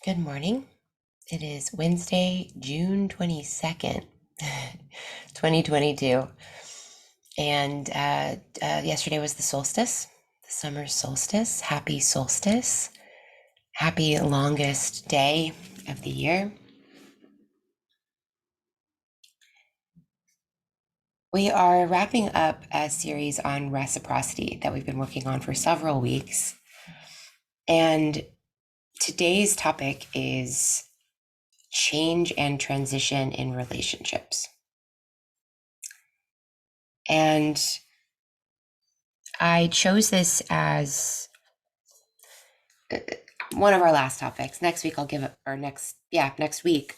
Good morning. It is Wednesday, June 22nd, 2022. And yesterday was the solstice, the summer solstice. Happy solstice. Happy longest day of the year. We are wrapping up a series on reciprocity that we've been working on for several weeks. And today's topic is change and transition in relationships. And I chose this as one of our last topics. Next week, I'll give it, or next week,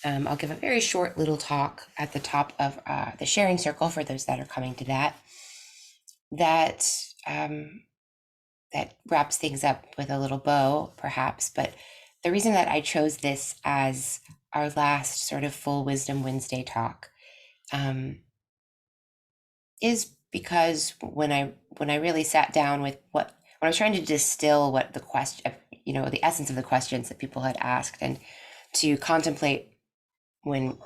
I'll give a very short little talk at the top of the sharing circle for those that are coming to that that wraps things up with a little bow, perhaps. But the reason that I chose this as our last sort of full Wisdom Wednesday talk is because when I really sat down with when I was trying to distill what the question, the essence of the questions that people had asked, and to contemplate when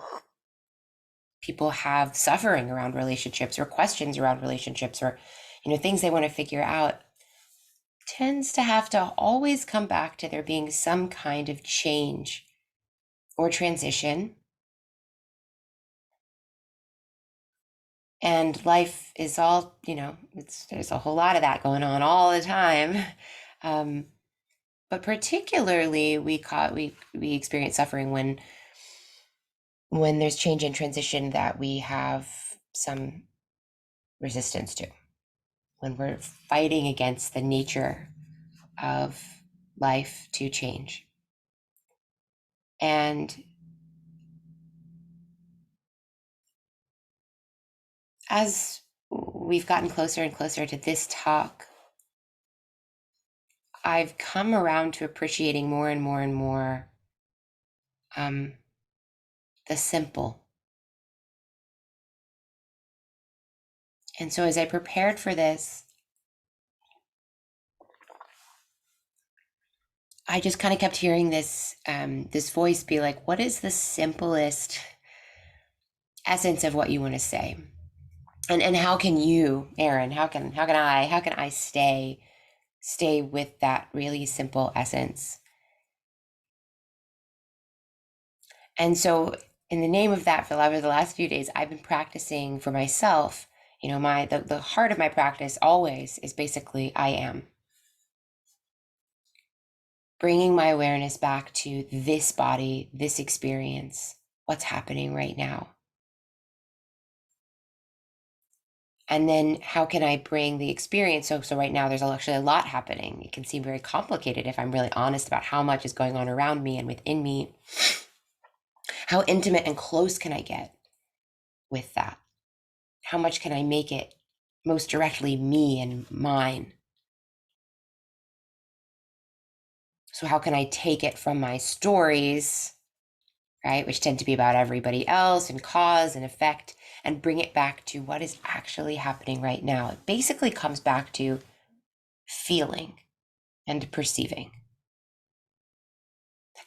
people have suffering around relationships or questions around relationships or things they want to figure out, tends to have to always come back to there being some kind of change or transition. And life is all, there's a whole lot of that going on all the time. But particularly we experience suffering when there's change and transition that we have some resistance to, when we're fighting against the nature of life to change. And as we've gotten closer and closer to this talk, I've come around to appreciating more and more and more the simple. And so as I prepared for this, I just kind of kept hearing this voice be like, what is the simplest essence of what you want to say? And how can you, Aaron, how can I stay with that really simple essence? And so in the name of that, for the last few days, I've been practicing for myself. The heart of my practice always is basically I am. Bringing my awareness back to this body, this experience, what's happening right now. And then how can I bring the experience? So right now there's actually a lot happening. It can seem very complicated if I'm really honest about how much is going on around me and within me. How intimate and close can I get with that? How much can I make it most directly me and mine? So how can I take it from my stories, right, which tend to be about everybody else and cause and effect, and bring it back to what is actually happening right now? It basically comes back to feeling and perceiving.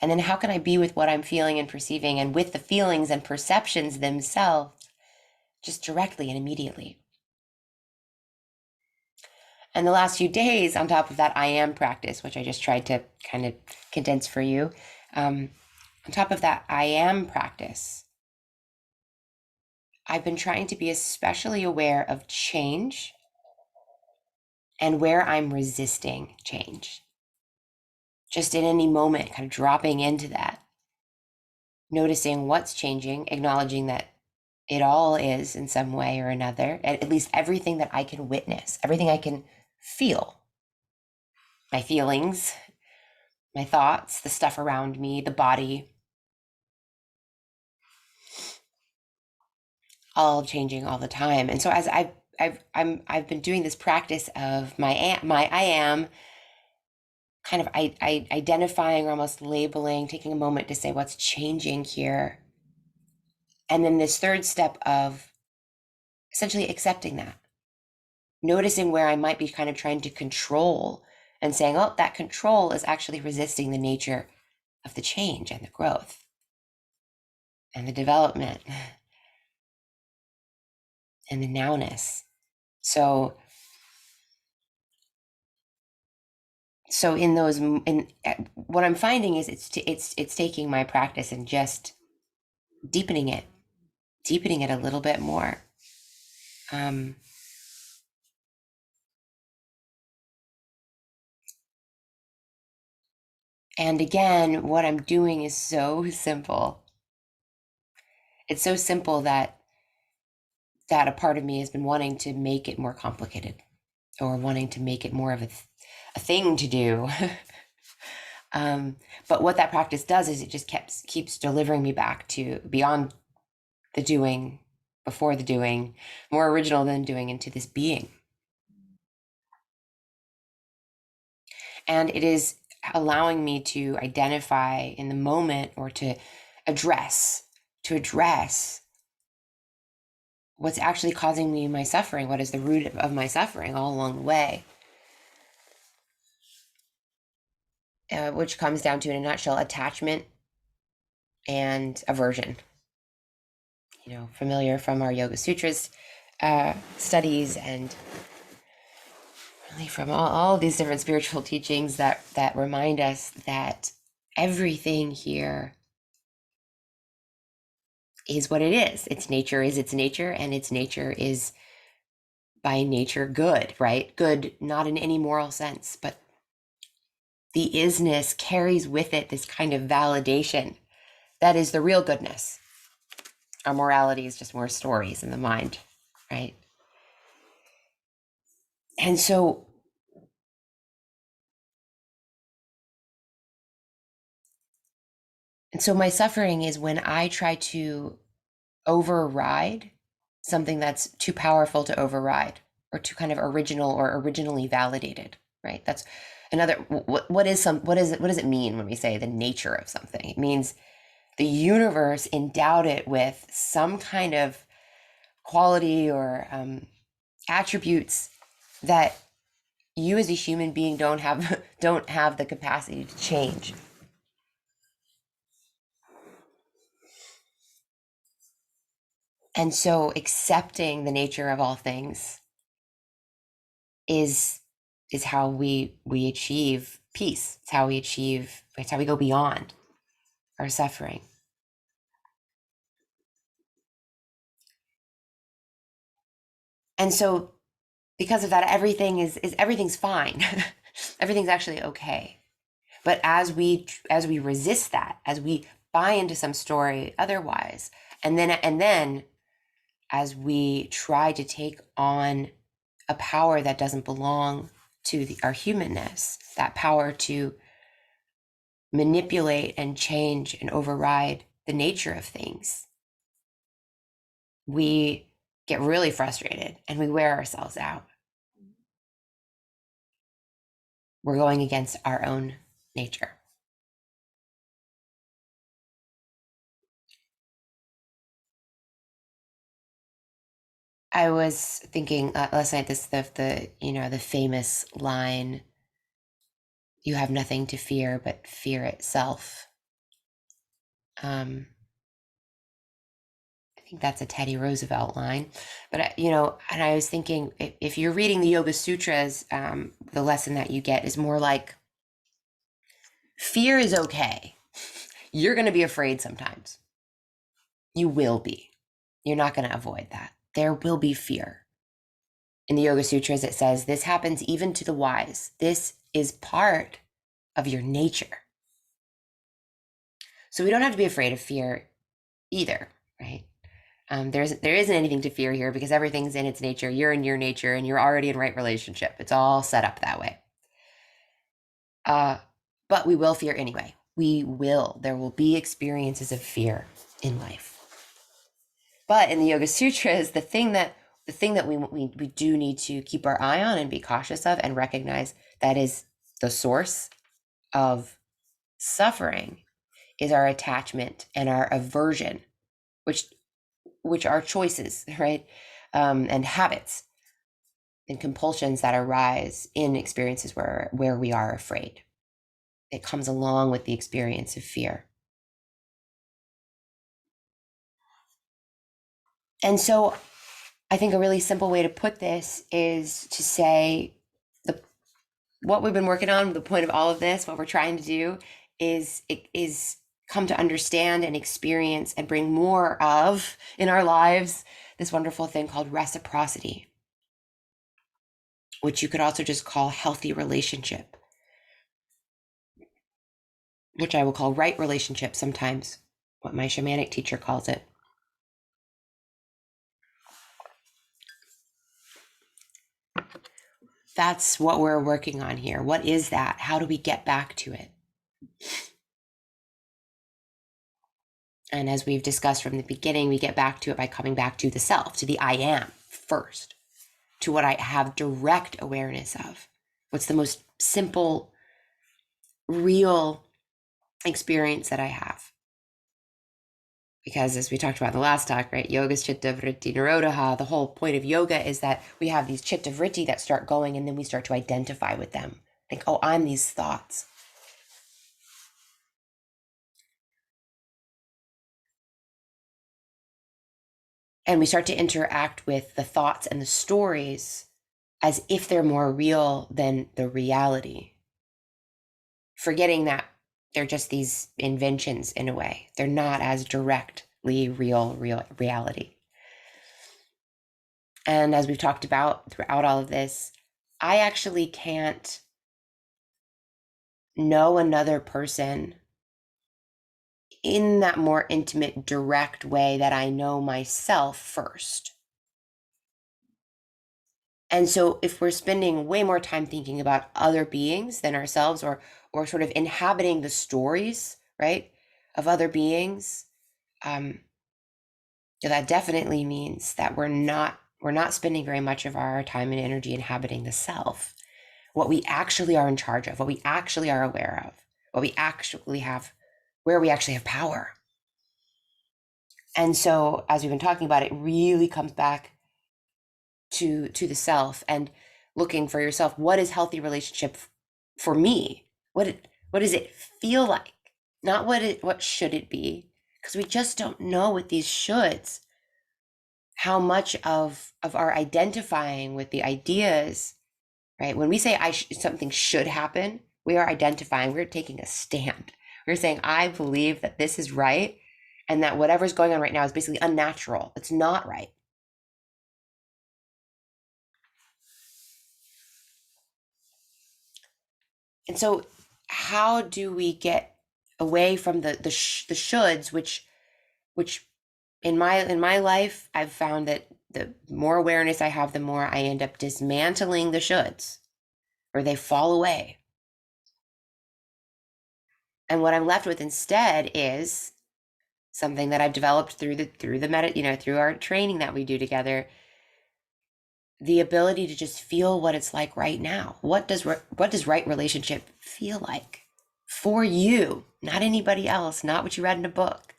And then how can I be with what I'm feeling and perceiving and with the feelings and perceptions themselves just directly and immediately? And the last few days, on top of that I am practice, which I just tried to kind of condense for you, on top of that I am practice, I've been trying to be especially aware of change and where I'm resisting change. Just in any moment, kind of dropping into that, noticing what's changing, acknowledging that it all is in some way or another, at least everything that I can witness, everything I can feel, my feelings, my thoughts, the stuff around me, the body, all changing all the time. And so as I've been doing this practice of my I am, kind of I identifying or almost labeling, taking a moment to say what's changing here. And then this third step of essentially accepting that, noticing where I might be kind of trying to control and saying, oh, that control is actually resisting the nature of the change and the growth and the development and the nowness. So in those, in what I'm finding is it's taking my practice and just deepening it a little bit more. Um, and again, what I'm doing is so simple. It's so simple that a part of me has been wanting to make it more complicated, or wanting to make it more of a thing to do. But what that practice does is it just keeps delivering me back to beyond the doing, before the doing, more original than doing, into this being. And it is allowing me to identify in the moment, or to address what's actually causing me my suffering. What is the root of my suffering all along the way? Which comes down to, in a nutshell, attachment and aversion. Familiar from our Yoga Sutras studies, and really from all these different spiritual teachings that remind us that everything here is what it is. Its nature is its nature, and its nature is by nature good, right? Good, not in any moral sense, but the isness carries with it this kind of validation that is the real goodness. Our morality is just more stories in the mind, right? And so my suffering is when I try to override something that's too powerful to override, or too kind of original or originally validated, right? That's another. What does it mean when we say the nature of something? It means the universe endowed it with some kind of quality or attributes that you as a human being don't have the capacity to change. And so accepting the nature of all things is how we achieve peace. It's how we go beyond our suffering. And so because of that, everything's fine. Everything's actually okay. But as we resist that, as we buy into some story otherwise, and then as we try to take on a power that doesn't belong to our humanness, that power to manipulate and change and override the nature of things, we get really frustrated and we wear ourselves out. We're going against our own nature. I was thinking last night, the famous line, "You have nothing to fear but fear itself." I think that's a Teddy Roosevelt line, but and I was thinking, if you're reading the Yoga Sutras, the lesson that you get is more like, fear is okay. You're going to be afraid sometimes. You will be. You're not going to avoid that. There will be fear. In the Yoga Sutras, it says, this happens even to the wise. This is part of your nature. So we don't have to be afraid of fear either, right? There isn't anything to fear here, because everything's in its nature. You're in your nature, and you're already in right relationship. It's all set up that way. But we will fear anyway. There will be experiences of fear in life. But in the Yoga Sutras, the thing that we do need to keep our eye on and be cautious of and recognize that is the source of suffering is our attachment and our aversion, which are choices, right? And habits and compulsions that arise in experiences where we are afraid. it comes along with the experience of fear. And so I think a really simple way to put this is to say the what we've been working on, the point of all of this, what we're trying to do is come to understand and experience and bring more of in our lives this wonderful thing called reciprocity, which you could also just call healthy relationship, which I will call right relationship sometimes, what my shamanic teacher calls it. That's what we're working on here. What is that? How do we get back to it? And as we've discussed from the beginning, we get back to it by coming back to the self, to the I am first, to what I have direct awareness of. What's the most simple, real experience that I have? Because as we talked about in the last talk, right, yoga's chitta vritti nirodha, the whole point of yoga is that we have these chitta vritti that start going and then we start to identify with them. Think, oh, I'm these thoughts. And we start to interact with the thoughts and the stories as if they're more real than the reality, forgetting that they're just these inventions in a way. They're not as directly real reality. And as we've talked about throughout all of this, I actually can't know another person in that more intimate, direct way that I know myself first. And so if we're spending way more time thinking about other beings than ourselves, or sort of inhabiting the stories, right, of other beings, that definitely means that we're not spending very much of our time and energy inhabiting the self, what we actually are in charge of, what we actually are aware of, what we actually have, where we actually have power. And so as we've been talking about, it really comes back to the self and looking for yourself. What is healthy relationship for me? What does it feel like? Not what should it be? Because we just don't know with these shoulds how much of our identifying with the ideas, right? When we say something should happen, we are identifying, we're taking a stand. We're saying, I believe that this is right, and that whatever's going on right now is basically unnatural. It's not right. And so how do we get away from the shoulds, which in my life, I've found that the more awareness I have, the more I end up dismantling the shoulds, or they fall away. And what I'm left with instead is something that I've developed through through our training that we do together, the ability to just feel what it's like right now. What does right relationship feel like for you? Not anybody else, not what you read in a book,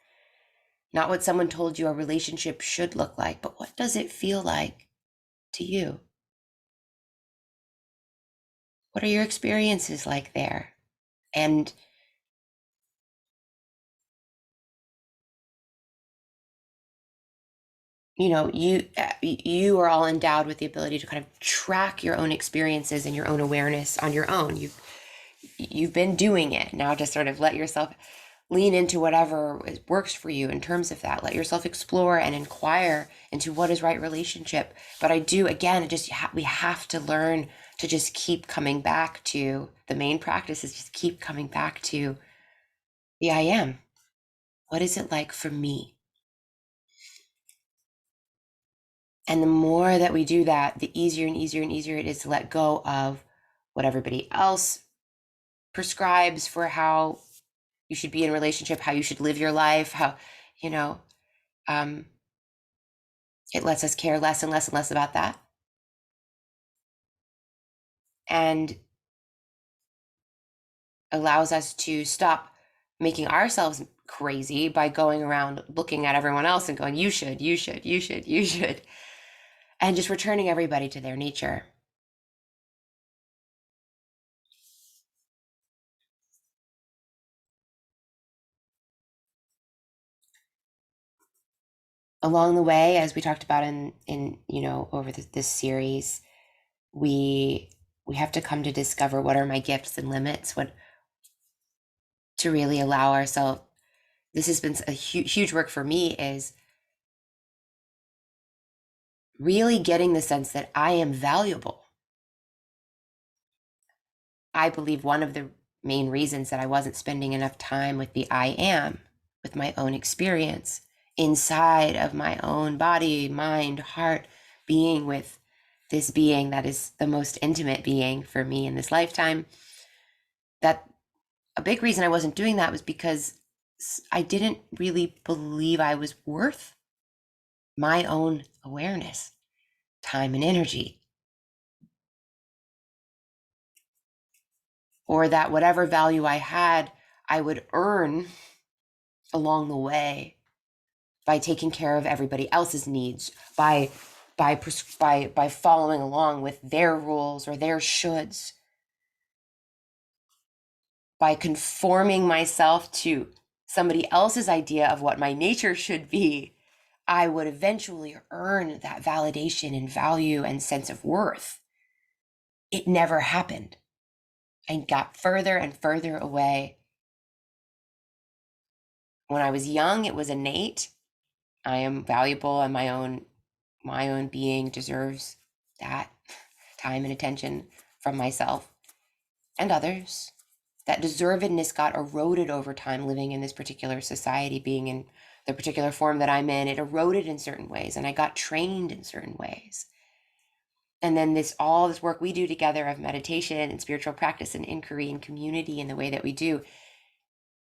not what someone told you a relationship should look like, but what does it feel like to you? What are your experiences like there? And you are all endowed with the ability to kind of track your own experiences and your own awareness on your own. You've been doing it. Now just sort of let yourself lean into whatever works for you in terms of that. Let yourself explore and inquire into what is right relationship. But I do, again, we have to learn to just keep coming back to the main practice, is just keep coming back to the I am. What is it like for me? And the more that we do that, the easier and easier and easier it is to let go of what everybody else prescribes for how you should be in a relationship, how you should live your life, how, you know, it lets us care less and less and less about that. And allows us to stop making ourselves crazy by going around looking at everyone else and going, you should, you should, you should, you should, and just returning everybody to their nature. along the way, as we talked about in over this series, we we have to come to discover what are my gifts and limits, what to really allow ourselves. This has been a huge work for me, is really getting the sense that I am valuable. I believe one of the main reasons that I wasn't spending enough time with the I am, with my own experience inside of my own body, mind, heart, being with this being that is the most intimate being for me in this lifetime, that a big reason I wasn't doing that was because I didn't really believe I was worth my own awareness, time, and energy, or that whatever value I had, I would earn along the way by taking care of everybody else's needs, by following along with their rules or their shoulds, by conforming myself to somebody else's idea of what my nature should be. I would eventually earn that validation and value and sense of worth. It never happened. I got further and further away. When I was young, it was innate. I am valuable, and my own being deserves that time and attention from myself and others. That deservedness got eroded over time living in this particular society, being in the particular form that I'm in. It eroded in certain ways, and I got trained in certain ways. And then all this work we do together of meditation and spiritual practice and inquiry and community in the way that we do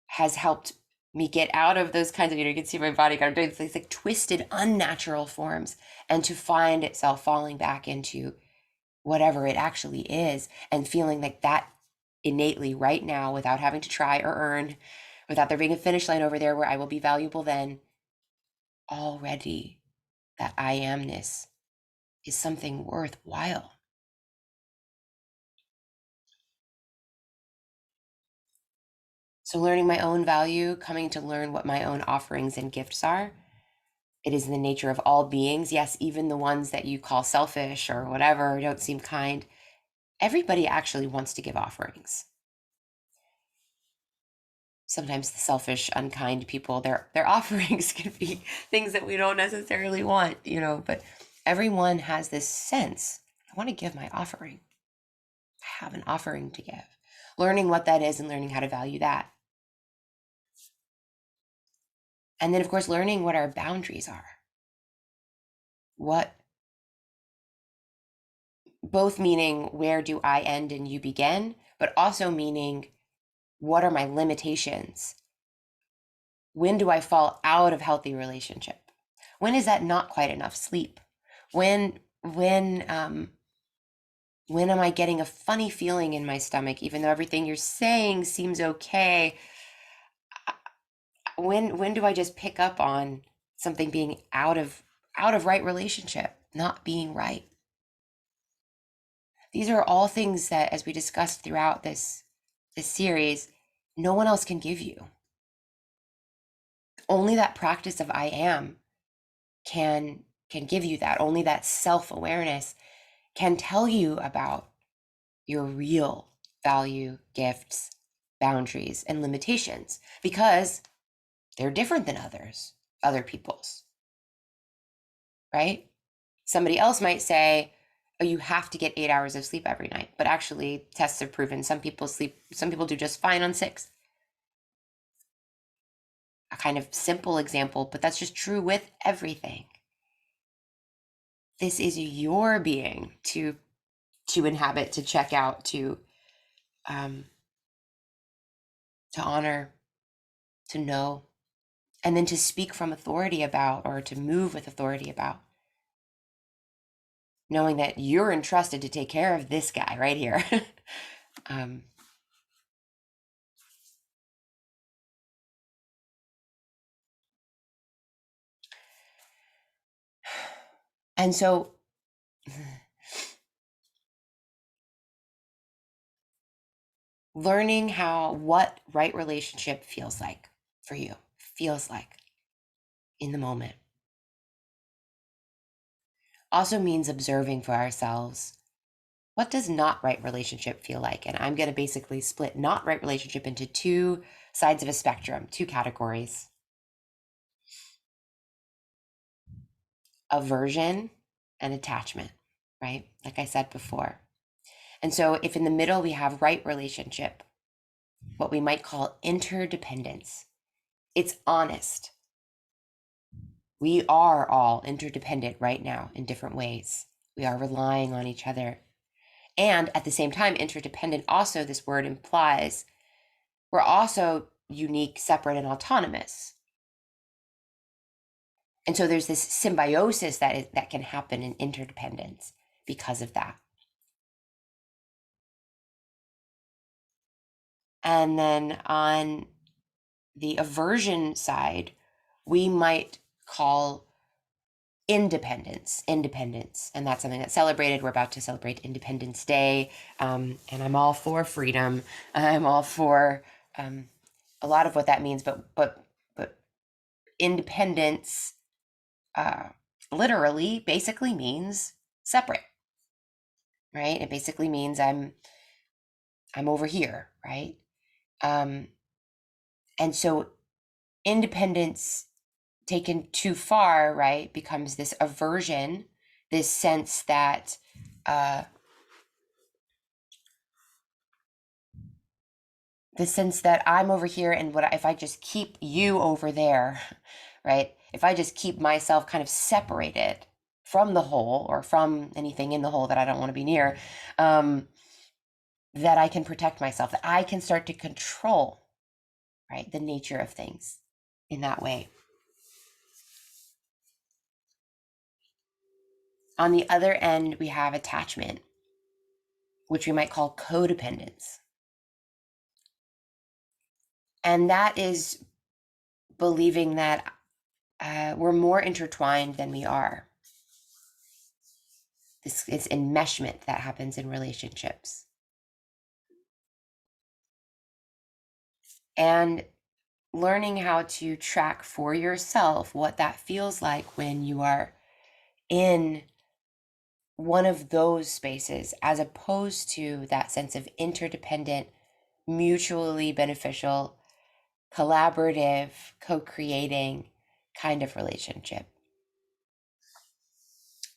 has helped me get out of those kinds of, you can see my body kind of doing these like twisted, unnatural forms, and to find itself falling back into whatever it actually is, and feeling like that innately right now, without having to try or earn, without there being a finish line over there where I will be valuable then. Already that I amness is something worthwhile. So learning my own value, coming to learn what my own offerings and gifts are. It is in the nature of all beings. Yes, even the ones that you call selfish or whatever, don't seem kind. Everybody actually wants to give offerings. Sometimes the selfish, unkind people, their offerings can be things that we don't necessarily want, but everyone has this sense, I want to give my offering. I have an offering to give. Learning what that is and learning how to value that. And then, of course, learning what our boundaries are. What, both meaning where do I end and you begin, but also meaning what are my limitations? When do I fall out of healthy relationship? When is that not quite enough sleep? When am I getting a funny feeling in my stomach, even though everything you're saying seems okay? When do I just pick up on something being out of right relationship, not being right? These are all things that, as we discussed throughout this series, no one else can give you. Only that practice of I am can give you that. Only that self-awareness can tell you about your real value, gifts, boundaries, and limitations, because they're different than other people's, right? Somebody else might say, oh, you have to get 8 hours of sleep every night. But actually, tests have proven some people do just fine on 6. A kind of simple example, but that's just true with everything. This is your being to inhabit, to check out, um, to honor, to know, and then to speak from authority about, or to move with authority about, knowing that you're entrusted to take care of this guy right here. um, and so learning what right relationship feels like for you, feels like in the moment. also means observing for ourselves, what does not right relationship feel like? And I'm going to basically split not right relationship into two sides of a spectrum, two categories: aversion and attachment, right? Like I said before. And so if in the middle we have right relationship, what we might call interdependence, it's honest. We are all interdependent right now in different ways. We are relying on each other. And at the same time, interdependent also, this word implies we're also unique, separate, and autonomous. And so there's this symbiosis that can happen in interdependence because of that. And then on the aversion side, we might call independence. And that's something that's celebrated. We're about to celebrate Independence Day, and I'm all for freedom. I'm all for a lot of what that means, but independence literally basically means separate, right? It basically means I'm over here, right? And so independence taken too far, right, becomes this aversion, this sense that I'm over here, and if I just keep you over there, right? If I just keep myself kind of separated from the whole, or from anything in the whole that I don't want to be near, that I can protect myself, that I can start to control, right, the nature of things in that way. On the other end, we have attachment, which we might call codependence. And that is believing that we're more intertwined than we are. This is enmeshment that happens in relationships. And learning how to track for yourself what that feels like when you are in one of those spaces, as opposed to that sense of interdependent, mutually beneficial, collaborative, co-creating kind of relationship,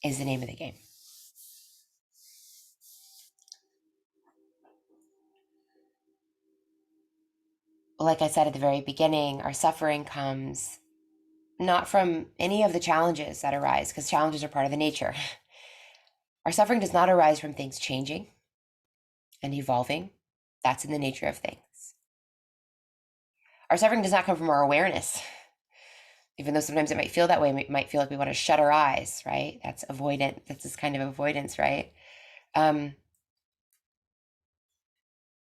is the name of the game. Like I said at the very beginning, our suffering comes not from any of the challenges that arise, because challenges are part of the nature. Our suffering does not arise from things changing and evolving. That's in the nature of things. Our suffering does not come from our awareness, even though sometimes it might feel that way. It might feel like we want to shut our eyes, right? That's avoidant. That's this kind of avoidance, right?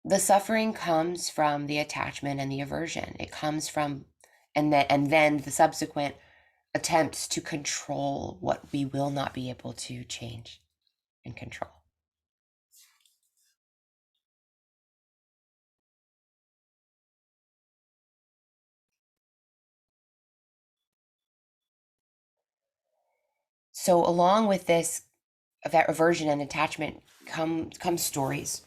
The suffering comes from the attachment and the aversion. It comes from, and then the subsequent attempts to control what we will not be able to change and control. So along with this, that aversion and attachment, come stories.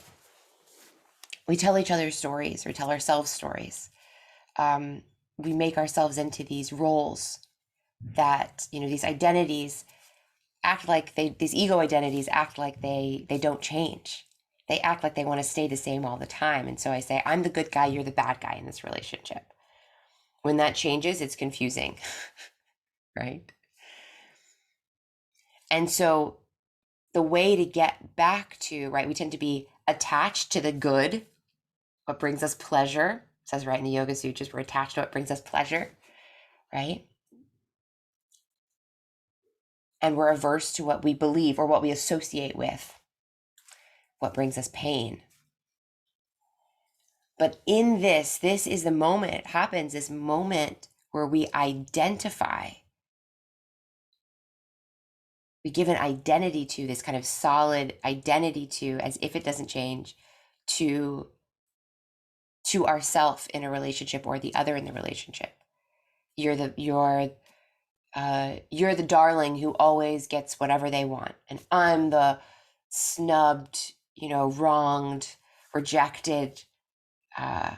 We tell each other stories, or tell ourselves stories. We make ourselves into these roles that, these identities act like these ego identities act like they don't change. They act like they want to stay the same all the time. And so I say, I'm the good guy, you're the bad guy in this relationship. When that changes, it's confusing, right? And so the way to get back to, right, we tend to be attached to the good, what brings us pleasure. It says right in the Yoga Sutras, we're attached to what brings us pleasure, right? And we're averse to what we believe or what we associate with, what brings us pain. But in this is the moment, it happens, this moment where we identify, we give an identity to, this kind of solid identity to, as if it doesn't change, to ourself in a relationship or the other in the relationship. You're you're the darling who always gets whatever they want, and I'm the snubbed, wronged, rejected uh,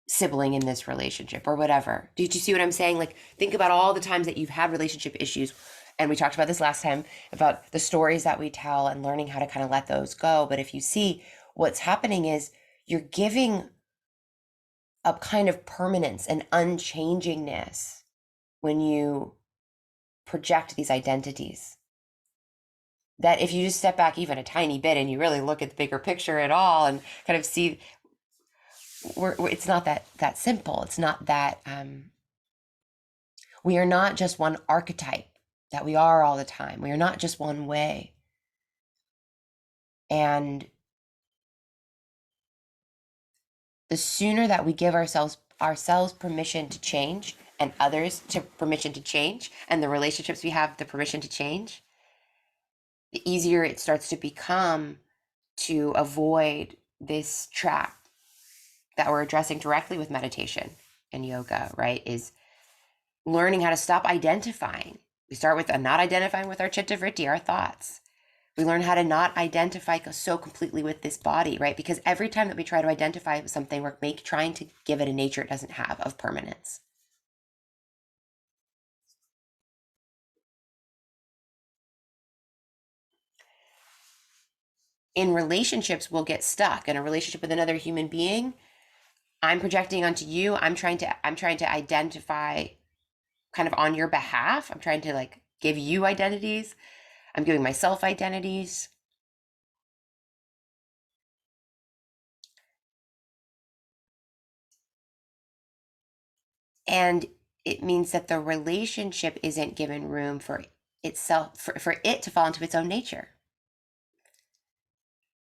sibling in this relationship or whatever. Did you see what I'm saying? Like, think about all the times that you've had relationship issues. And we talked about this last time about the stories that we tell and learning how to kind of let those go. But if you see what's happening is you're giving a kind of permanence and unchangingness when you project these identities. That if you just step back even a tiny bit and you really look at the bigger picture at all and kind of see, it's not that simple. It's not that we are not just one archetype that we are all the time. We are not just one way. And the sooner that we give ourselves permission to change, and others to permission to change, and the relationships we have the permission to change, the easier it starts to become to avoid this trap that we're addressing directly with meditation and yoga, right? Is learning how to stop identifying. We start with not identifying with our chitta vritti, our thoughts. We learn how to not identify so completely with this body, right? Because every time that we try to identify with something, we're trying to give it a nature it doesn't have of permanence. In relationships, we'll get stuck in a relationship with another human being. I'm projecting onto you. I'm trying to identify kind of on your behalf. I'm trying to like give you identities. I'm giving myself identities. And it means that the relationship isn't given room for itself, for it to fall into its own nature.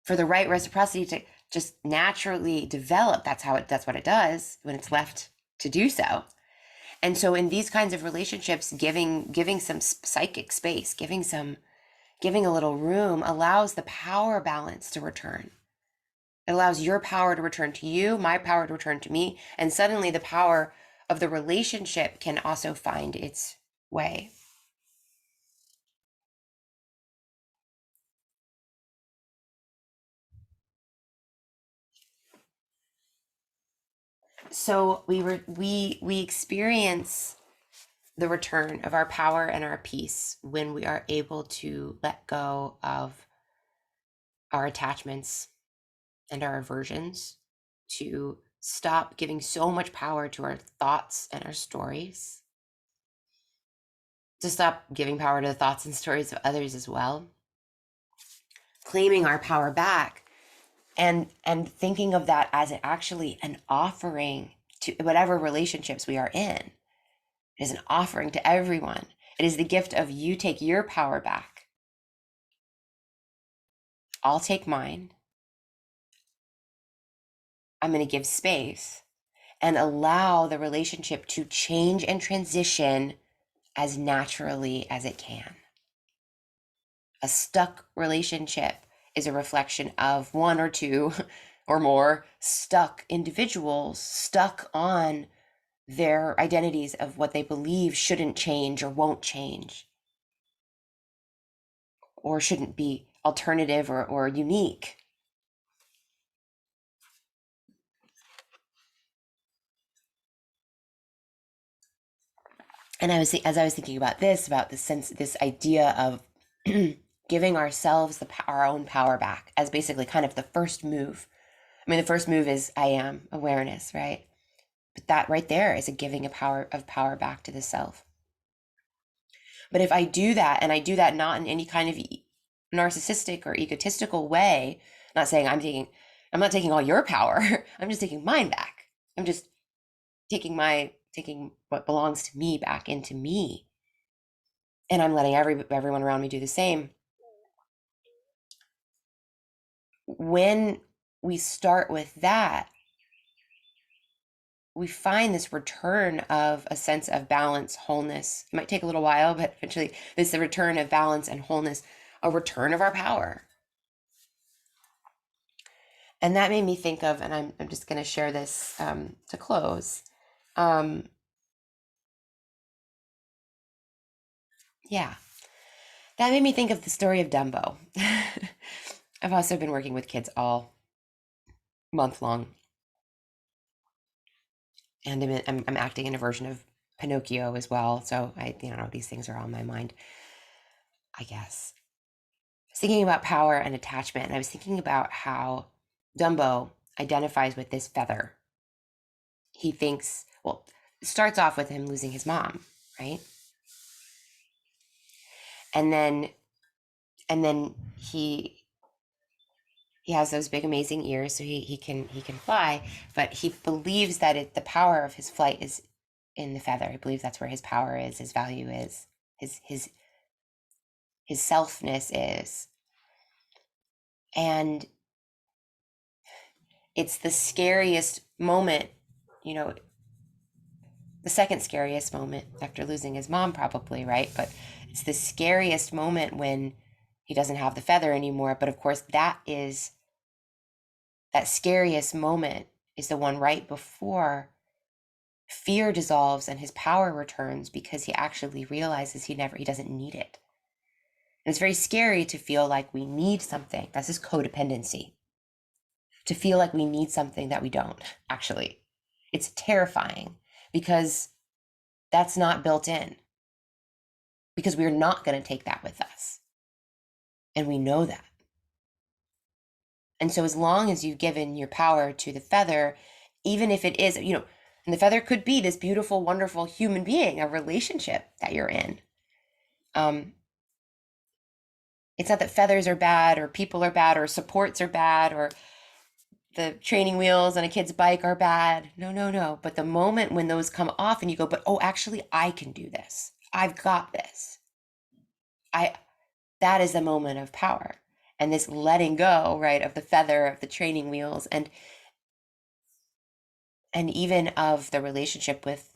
For the right reciprocity to just naturally develop, that's what it does when it's left to do so. And so in these kinds of relationships, giving some psychic space, giving a little room allows the power balance to return. It allows your power to return to you, my power to return to me, and suddenly the power of the relationship can also find its way. So we experience the return of our power and our peace when we are able to let go of our attachments and our aversions, to stop giving so much power to our thoughts and our stories, to stop giving power to the thoughts and stories of others as well, claiming our power back, and thinking of that as actually an offering to whatever relationships we are in. It is an offering to everyone. It is the gift of you take your power back. I'll take mine. I'm going to give space and allow the relationship to change and transition as naturally as it can. A stuck relationship is a reflection of one or two or more stuck individuals, stuck on their identities of what they believe shouldn't change or won't change, or shouldn't be alternative or unique. And as I was thinking about this idea of giving ourselves our own power back as basically kind of the first move. I mean, the first move is I am awareness, right? But that right there is a giving of power back to the self. But if I do that, and I do that not in any kind of narcissistic or egotistical way, not saying I'm not taking all your power. I'm just taking mine back. I'm just taking what belongs to me back into me. And I'm letting everyone around me do the same. When we start with that, we find this return of a sense of balance, wholeness. It might take a little while, but eventually this is the return of balance and wholeness, a return of our power. And that made me think of, and I'm just going to share this to close. Yeah. That made me think of the story of Dumbo. I've also been working with kids all month long, and I'm acting in a version of Pinocchio as well. So these things are on my mind, I guess. I was thinking about power and attachment, and I was thinking about how Dumbo identifies with this feather. He thinks, well, it starts off with him losing his mom, right? And then he has those big amazing ears, so he can fly, but he believes that the power of his flight is in the feather. He believes that's where his power is, his value is, his selfness is. And it's the scariest moment, you know, the second scariest moment after losing his mom, probably, right? But it's the scariest moment when he doesn't have the feather anymore. But of course, that scariest moment is the one right before fear dissolves and his power returns, because he actually realizes he doesn't need it. And it's very scary to feel like we need something. That's his codependency. To feel like we need something that we don't, actually. It's terrifying because that's not built in. Because we're not going to take that with us. And we know that. And so as long as you've given your power to the feather, even if it is, and the feather could be this beautiful, wonderful human being, a relationship that you're in. It's not that feathers are bad or people are bad or supports are bad or the training wheels on a kid's bike are bad. No, no, no. But the moment when those come off and you go, but actually I can do this. I've got this. That is the moment of power. And this letting go, right, of the feather, of the training wheels, and even of the relationship with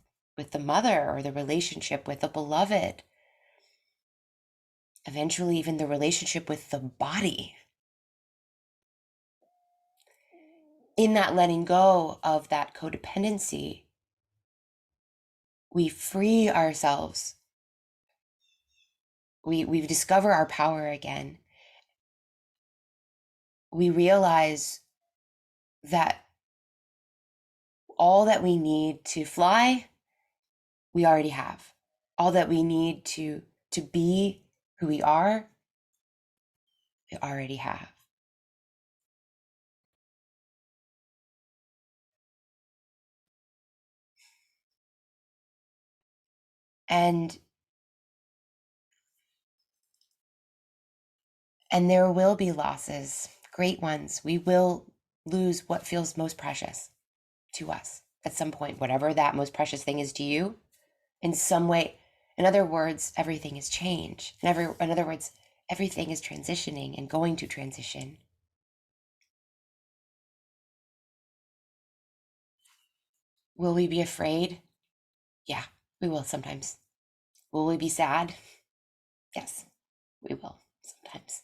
the mother, or the relationship with the beloved. Eventually, even the relationship with the body. In that letting go of that codependency, we free ourselves. We discover our power again. We realize that all that we need to fly, we already have. All that we need to be who we are, we already have. And there will be losses, great ones. We will lose what feels most precious to us at some point, whatever that most precious thing is to you, in some way. In other words, everything is change. In other words, everything is transitioning and going to transition. Will we be afraid? Yeah, we will sometimes. Will we be sad? Yes, we will sometimes.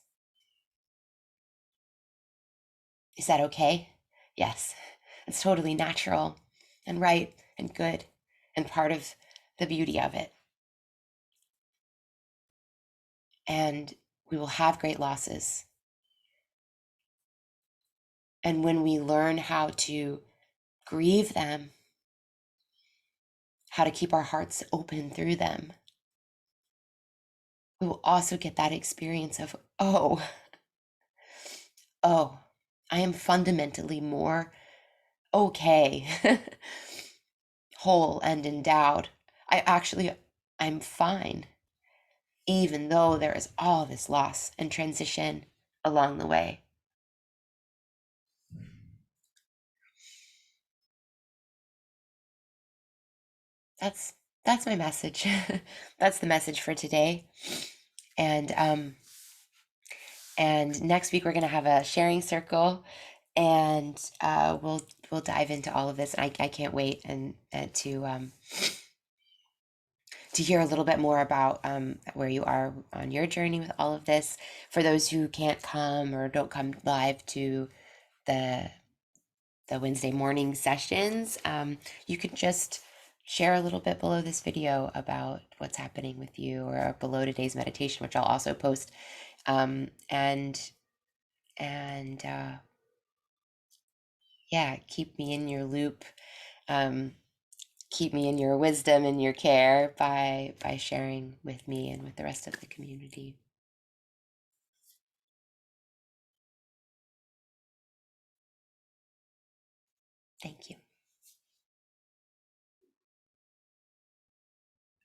Is that okay? Yes, it's totally natural and right and good and part of the beauty of it. And we will have great losses. And when we learn how to grieve them, how to keep our hearts open through them, we will also get that experience of, oh, I am fundamentally more okay, whole and endowed. I'm fine, even though there is all this loss and transition along the way. That's my message. That's the message for today. And next week we're going to have a sharing circle, and we'll dive into all of this. I can't wait and to hear a little bit more about where you are on your journey with all of this. For those who can't come or don't come live to the Wednesday morning sessions, you could just share a little bit below this video about what's happening with you, or below today's meditation, which I'll also post. And yeah, keep me in your loop. Um, Keep me in your wisdom and your care by sharing with me and with the rest of the community. Thank you.